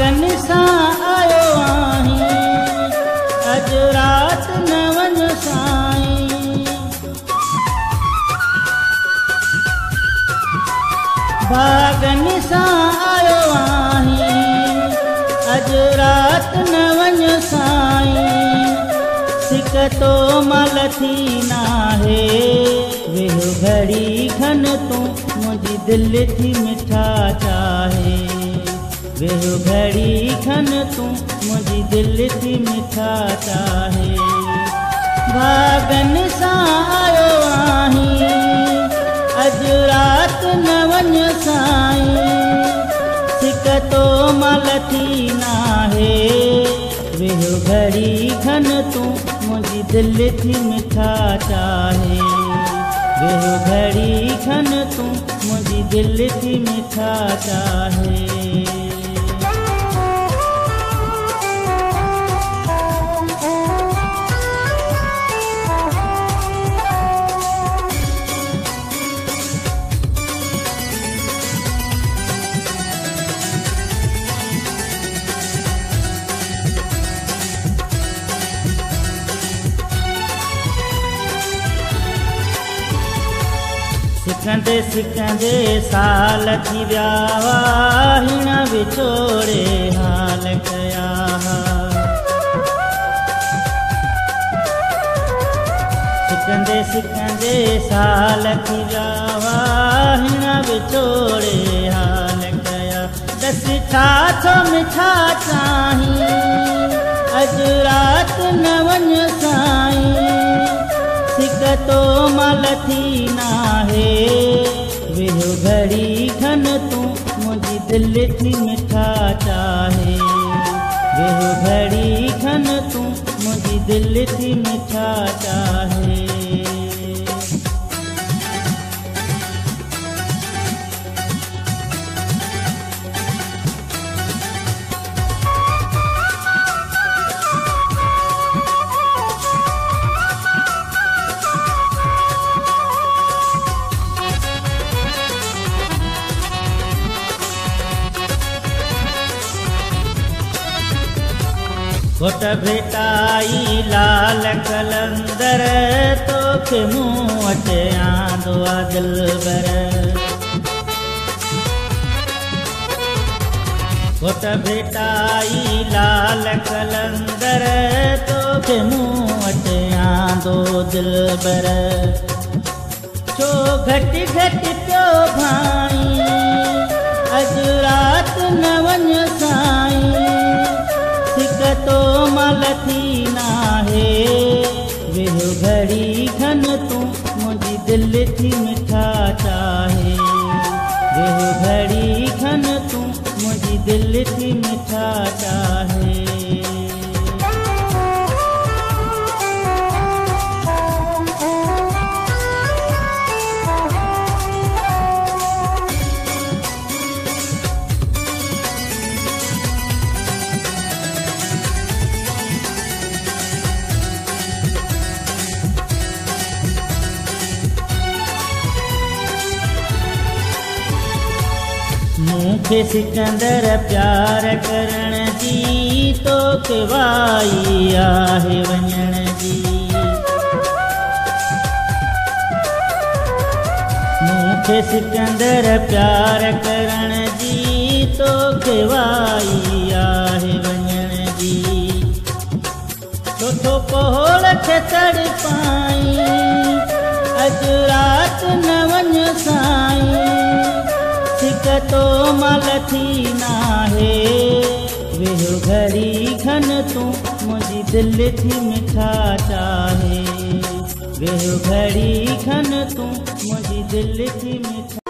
भागन सां आयो आहीं, अॼु राति न वञ साईं। भागन सां आयो आहीं, अॼु राति न वञ साईं। सिक तो मल थी नाहे, वेहो घड़ी खन तूं मुंहिंजी दिलि थी मिठा चाहे। वेहो घड़ी खन तूं मुंहिंजी दिलि थी मिठा चाहे। भागन सां आयो आहीं, अॼु राति न वञ साईं। सिक तो मल थी नाहे, वेहो घड़ी खन तूं मुंहिंजी दिलि थी मिठा चाहे। वेहो घड़ी खन तूं मुंहिंजी दिलि थी मिठा चाहे। सिकंदे सिकंदे साल थी विया, हिन विछोड़े हाल कया। सिकंदे सिकंदे साल थी विया, हिन विछोड़े हाल कया। दस छा थो मिठा चाहीं, अॼु राति न वञ साईं। सिक तो मल थी नाहे, वेहो घड़ी खन तूं मुंहिंजी दिलि थी मिठा चाहे। वेहो घड़ी खन तूं मुंहिंजी दिलि थी मिठा चाहे। घोट भेटाई लाल कलंदर, तोखे मूं वटि आंदो आ दिलबर। घोट भेटाई लाल कलंदर, तोखे मूं वटि आंदो दिलबर। छो घटि घटि पियो भाई, अॼु राति न वञ साईं। सिक तो मल थी नाहे, वेहो घड़ी खन तूं मुंहिंजी दिलि थी मिठा चाहे। वेहो घड़ी खन तूं मुंहिंजी दिलि थी मिठा चाहे। मूंखे सिकंदर प्यार करण जी, तोखे वाई आहे वञण जी। मूंखे सिकंदर प्यार करण जी, तोखे वाई आहे वञण जी। छो कोहड़ खे चढ़ पाई, अॼु राति न वञ साईं। सिक तो मल थी नाहे, वेहो घड़ी खन तूं मुंहिंजी दिलि थी मिठा चाहे। वेहो घड़ी खन तूं मुंहिंजी दिलि थी मिठा